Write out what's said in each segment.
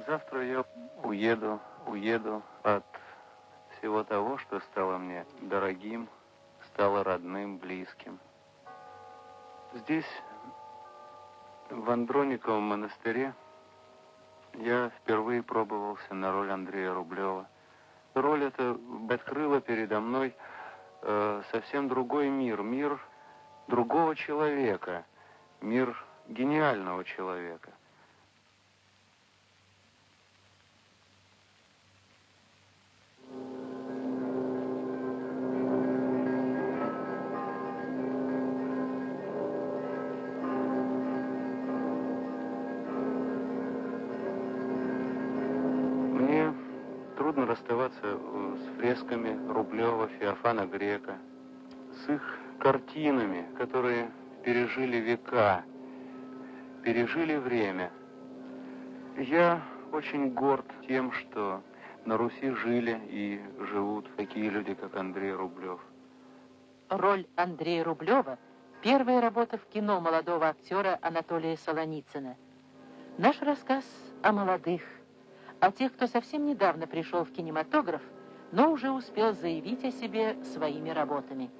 Завтра я уеду от всего того, что стало мне дорогим, стало родным, близким. Здесь, в Андрониковом монастыре, я впервые пробовался на роль Андрея Рублева. Роль эта открыла передо мной совсем другой мир, мир другого человека, мир гениального человека. Мне трудно расставаться с фресками Рублева, Феофана Грека, с их картинами, которые пережили века, пережили время. Я очень горд тем, что на Руси жили и живут такие люди, как Андрей Рублев. Роль Андрея Рублева – первая работа в кино молодого актера Анатолия Солоницына. Наш рассказ о молодых, о тех, кто совсем недавно пришел в кинематограф, но уже успел заявить о себе своими работами.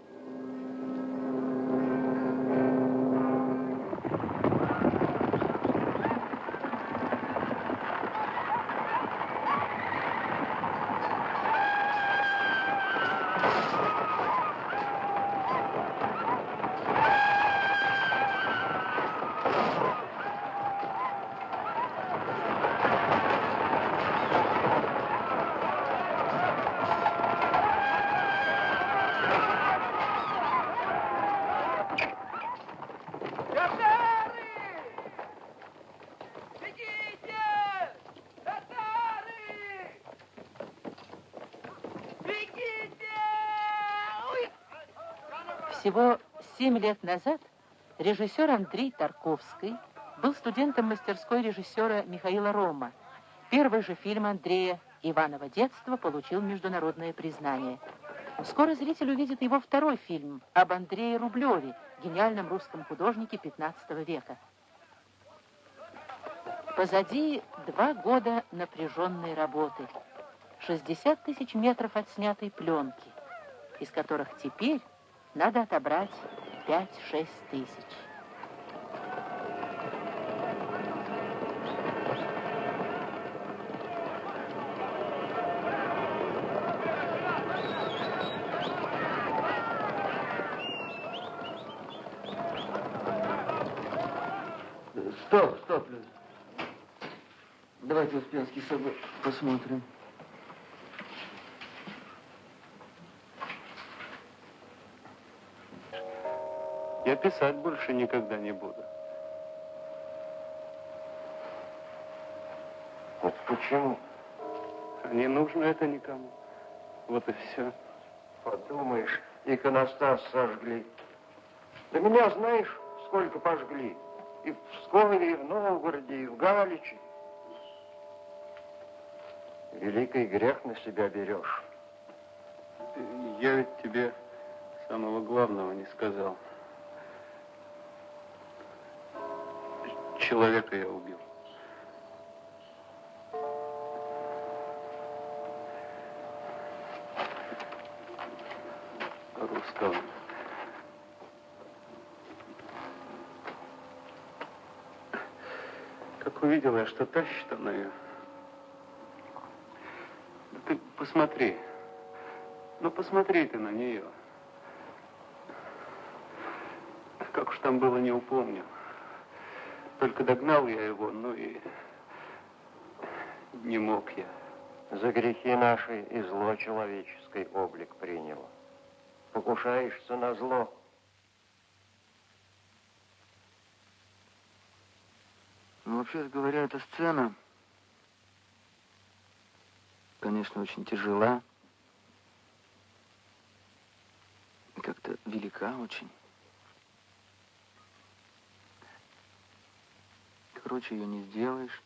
Всего 7 лет назад режиссер Андрей Тарковский был студентом мастерской режиссера Михаила Рома. Первый же фильм Андрея «Иваново детство» получил международное признание. Скоро зритель увидит его второй фильм об Андрее Рублеве, гениальном русском художнике 15 века. Позади 2 года напряженной работы, 60 тысяч метров отснятой пленки, из которых теперь надо отобрать 5-6 тысяч. Стоп, люди. Давайте Успенский собор посмотрим. Я писать больше никогда не буду. Вот почему? Не нужно это никому. Вот и все. Подумаешь, иконостас сожгли. Да меня, знаешь, сколько пожгли? И в Пскове, и в Новгороде, и в Галиче. Великий грех на себя берешь. Я ведь тебе самого главного не сказал. Человека я убил. Русского. Как увидел я, что тащит она ее. Да ты посмотри. Ну, посмотри ты на нее. Как уж там было, не упомню. Только догнал я его, ну и не мог я. За грехи наши и зло человеческий облик приняло. Покушаешься на зло. Ну, вообще говоря, эта сцена, конечно, очень тяжела. И как-то велика очень. Короче, ее не сделаешь.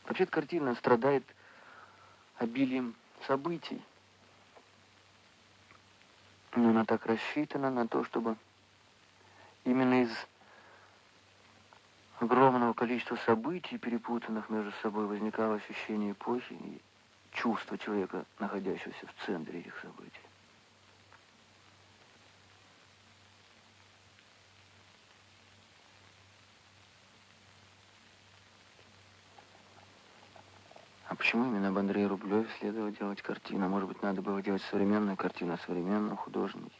Вообще-то картина страдает обилием событий. Но она так рассчитана на то, чтобы Именно из огромного количества событий, перепутанных между собой, возникало ощущение эпохи и чувство человека, находящегося в центре этих событий. А почему именно об Андрее Рублеве следовало делать картину? Может быть, надо было делать современную картину о современном художнике,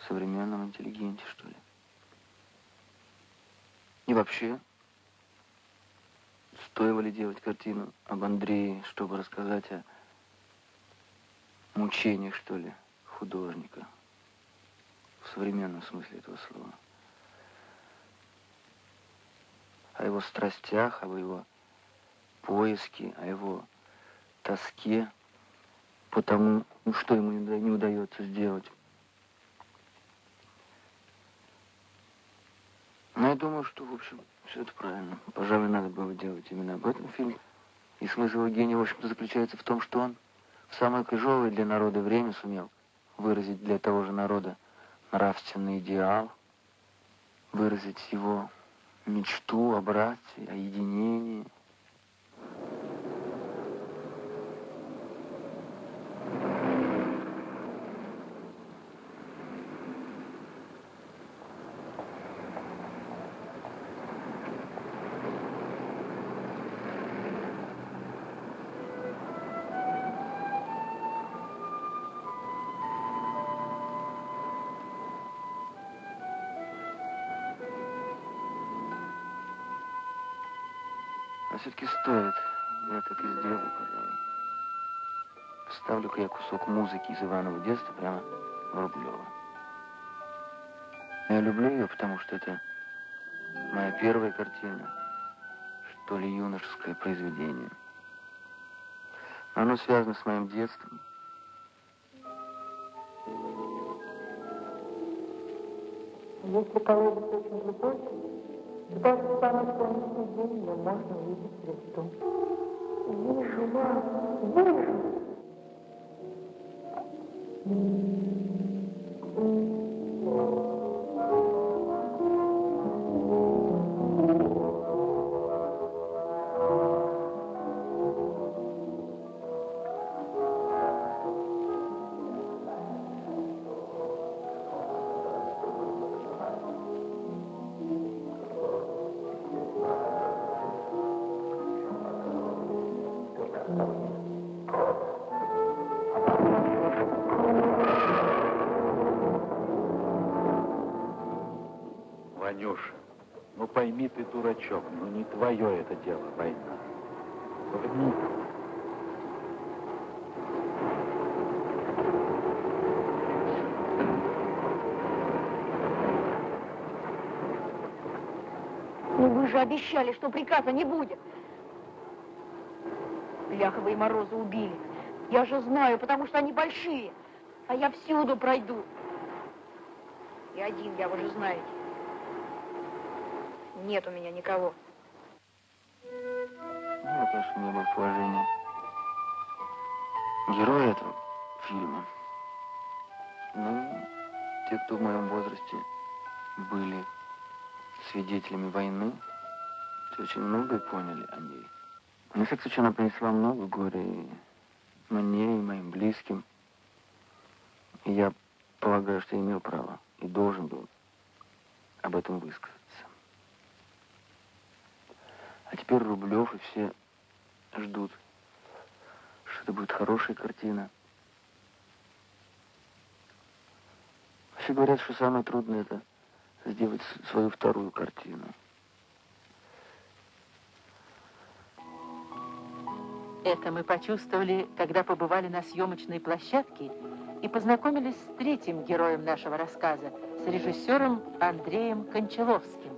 современном интеллигенте, что ли? И вообще, стоило ли делать картину об Андрее, чтобы рассказать о мучениях, что ли, художника, в современном смысле этого слова? О его страстях, об его поиске, о его тоске по тому, что ему не удается сделать. Но я думаю, что, в общем, все это правильно. Пожалуй, надо было делать именно об этом фильм. И смысл его гения, в общем-то, заключается в том, что он в самое крыжовое для народа время сумел выразить для того же народа нравственный идеал, выразить его мечту о братстве, о единении. А все-таки стоит. Я так и сделаю, пожалуй. Вставлю-ка я кусок музыки из Иванова детства прямо в Рублева. Я люблю ее, потому что это моя первая картина, что ли, юношеское произведение. Оно связано с моим детством. Если колодец очень глубокий, то даже в самый солнечный день его можно увидеть звезду. Вижу, мама, вижу. Ванюша, ну пойми ты, дурачок, ну не твое это дело, война. Пойми. Ну вы же обещали, что приказа не будет. Ляховые морозы убили. Я же знаю, потому что они большие. А я всюду пройду. И один, я, вы же знаете. Нет у меня никого. Ну, я, конечно, не был в положении героя этого фильма. Ну, те, кто в моем возрасте были свидетелями войны, те очень многое поняли о ней. На всякий случай она принесла много горя и мне, и моим близким. И я полагаю, что я имел право и должен был об этом высказаться. А теперь Рублев и все ждут, что это будет хорошая картина. Все говорят, что самое трудное это сделать свою вторую картину. Это мы почувствовали, когда побывали на съемочной площадке и познакомились с третьим героем нашего рассказа, с режиссером Андреем Кончаловским.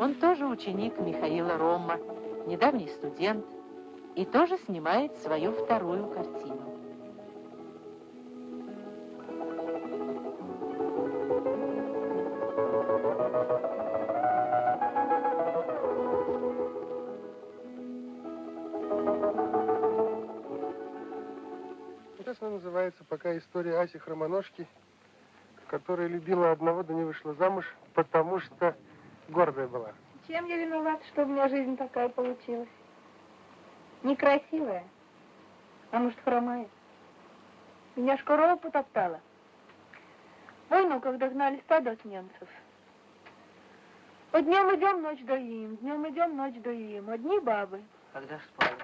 Он тоже ученик Михаила Рома, недавний студент, и тоже снимает свою вторую картину. Сейчас она называется «Пока история Аси Хромоножки», которая любила одного, да не вышла замуж, потому что гордая была. Чем я виновата, что у меня жизнь такая получилась? Некрасивая, а может, хромая. Меня ж корова потоптала. Войну, когда гнали стадо от немцев. Вот днем идем, ночь доим, днем идем, ночь доим. Одни бабы. Когда ж спали?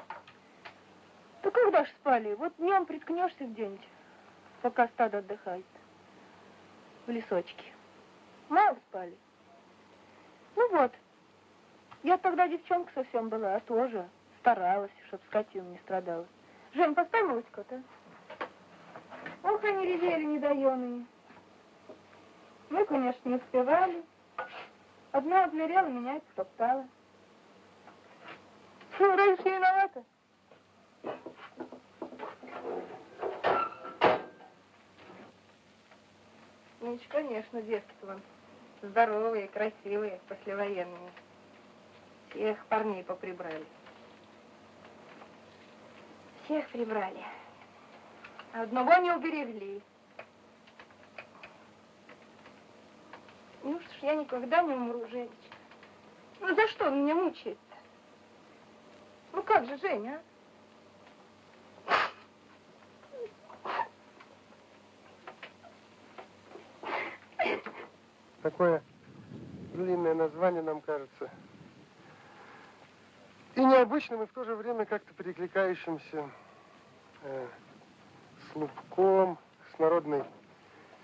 Да когда ж спали? Вот днем приткнешься где-нибудь, пока стадо отдыхает. В лесочке. Мало спали. Ну вот. Я тогда девчонка совсем была, а тоже старалась, чтоб скотина не страдала. Жень, поставь молочко-то. Ох, они ревели недоеные. Мы, конечно, не успевали. Одна отмерела, меня и потоптала. Разве я виновата? Ну, конечно, девки-то вон здоровые, красивые, послевоенные. Всех парней поприбрали. Всех прибрали. А одного не уберегли. Ну что ж, я никогда не умру, Женечка. Ну за что он меня мучает-то? Ну как же, Женя, а? Такое длинное название, нам кажется, и необычным, и в то же время как-то перекликающимся с лубком, с народной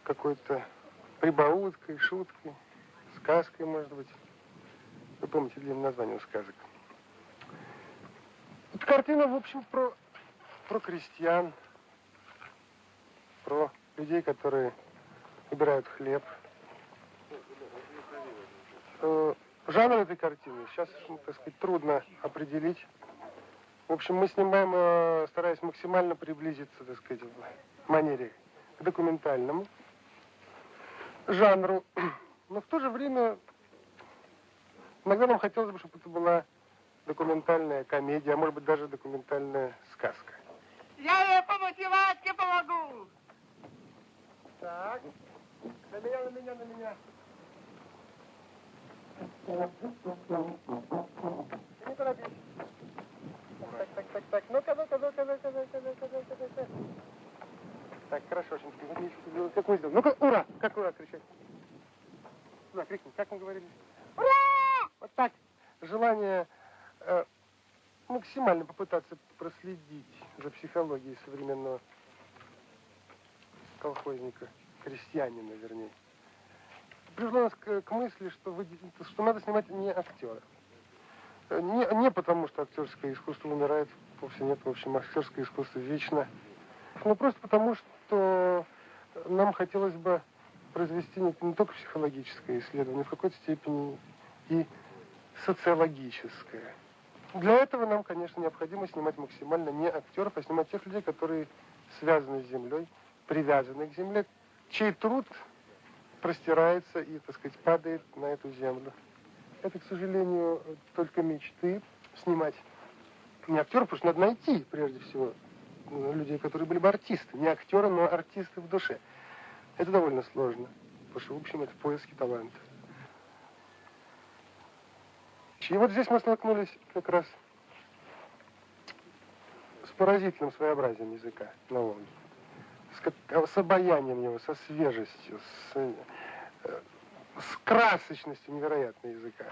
какой-то прибауткой, шуткой, сказкой, может быть. Вы помните длинное название у сказок. Эта картина, в общем, про крестьян, про людей, которые убирают хлеб. Жанр этой картины сейчас, так сказать, трудно определить. В общем, мы снимаем, стараясь максимально приблизиться, так сказать, в манере к документальному жанру. Но в то же время иногда нам хотелось бы, чтобы это была документальная комедия, а может быть даже документальная сказка. Я ей по мотиватке помогу. Так, на меня. Не торопись. Так. Ну-ка. Так, хорошо, очень. Как мы сделаем? Ну-ка, ура! Как ура кричать? Ура, крикни, как мы говорили? Ура! Вот так. Желание максимально попытаться проследить за психологией современного колхозника, крестьянина, вернее. Привело нас к мысли, что надо снимать не актера. Не потому, что актерское искусство умирает, вовсе нет, в общем, актерское искусство вечно. Но просто потому, что нам хотелось бы произвести не только психологическое исследование, в какой-то степени и социологическое. Для этого нам, конечно, необходимо снимать максимально не актеров, а снимать тех людей, которые связаны с землей, привязаны к земле, чей труд простирается и, так сказать, падает на эту землю. Это, к сожалению, только мечты снимать не актеров, потому что надо найти, прежде всего, людей, которые были бы артисты. Не актеры, но артисты в душе. Это довольно сложно, потому что, в общем, это поиски таланта. И вот здесь мы столкнулись как раз с поразительным своеобразием языка на Волге. С обаянием его, со свежестью, с красочностью невероятной языка.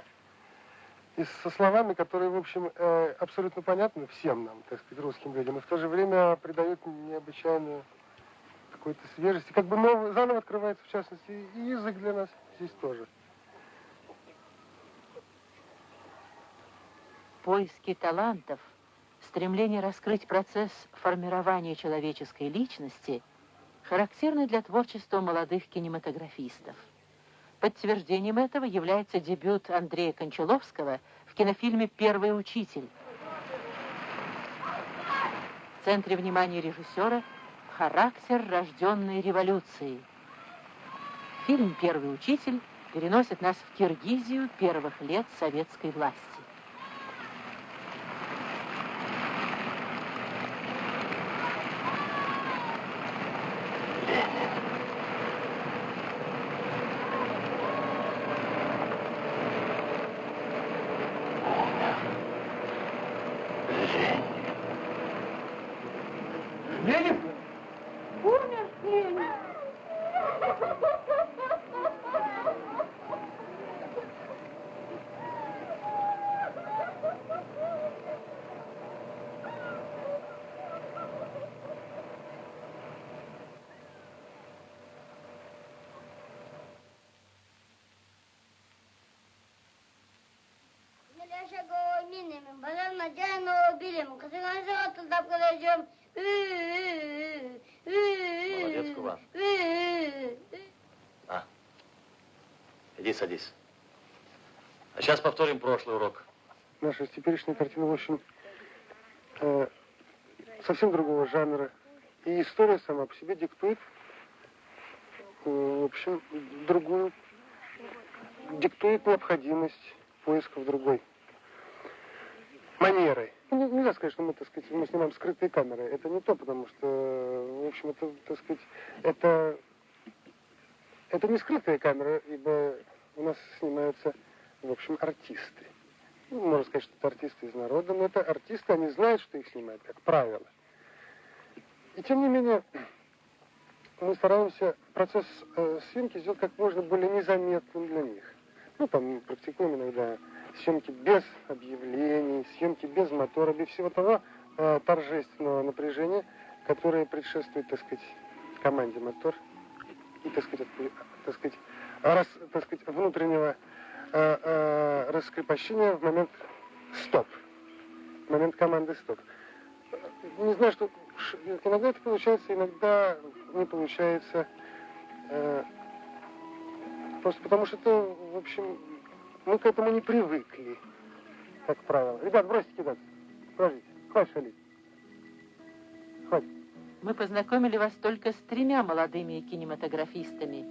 И со словами, которые, в общем, абсолютно понятны всем нам, так сказать, русским людям, и в то же время придают необычайную какой-то свежести. Как бы заново открывается, в частности, и язык для нас здесь тоже. Поиски талантов, стремление раскрыть процесс формирования человеческой личности характерны для творчества молодых кинематографистов. Подтверждением этого является дебют Андрея Кончаловского в кинофильме «Первый учитель». В центре внимания режиссера характер рожденной революции. Фильм «Первый учитель» переносит нас в Киргизию первых лет советской власти. Дядя убили, мы туда подойдем. Молодец, Куван. На, иди садись. А сейчас повторим прошлый урок. Наша теперешняя картина, в общем, совсем другого жанра. И история сама по себе диктует, в общем, другую, диктует необходимость поисков другой манеры. Нельзя сказать, что мы, так сказать, мы снимаем скрытые камеры. Это не то, потому что, в общем, это, так сказать, это не скрытые камеры, ибо у нас снимаются, в общем, артисты. Ну, можно сказать, что это артисты из народа, но это артисты, они знают, что их снимают, как правило. И тем не менее, мы стараемся процесс съемки сделать как можно более незаметным для них. Ну, там практикуем иногда съемки без объявлений, съемки без мотора, без всего того торжественного напряжения, которое предшествует, так сказать, команде мотор и, так сказать, внутреннего раскрепощения в момент стоп, в момент команды стоп. Не знаю, что иногда это получается, иногда не получается. Просто потому что это, в общем, мы к этому не привыкли, как правило. Ребят, бросьте кидаться. Подождите. Хватит шалить. Хватит. Мы познакомили вас только с 3 молодыми кинематографистами.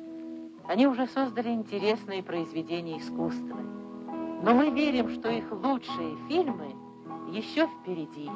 Они уже создали интересные произведения искусства. Но мы верим, что их лучшие фильмы еще впереди.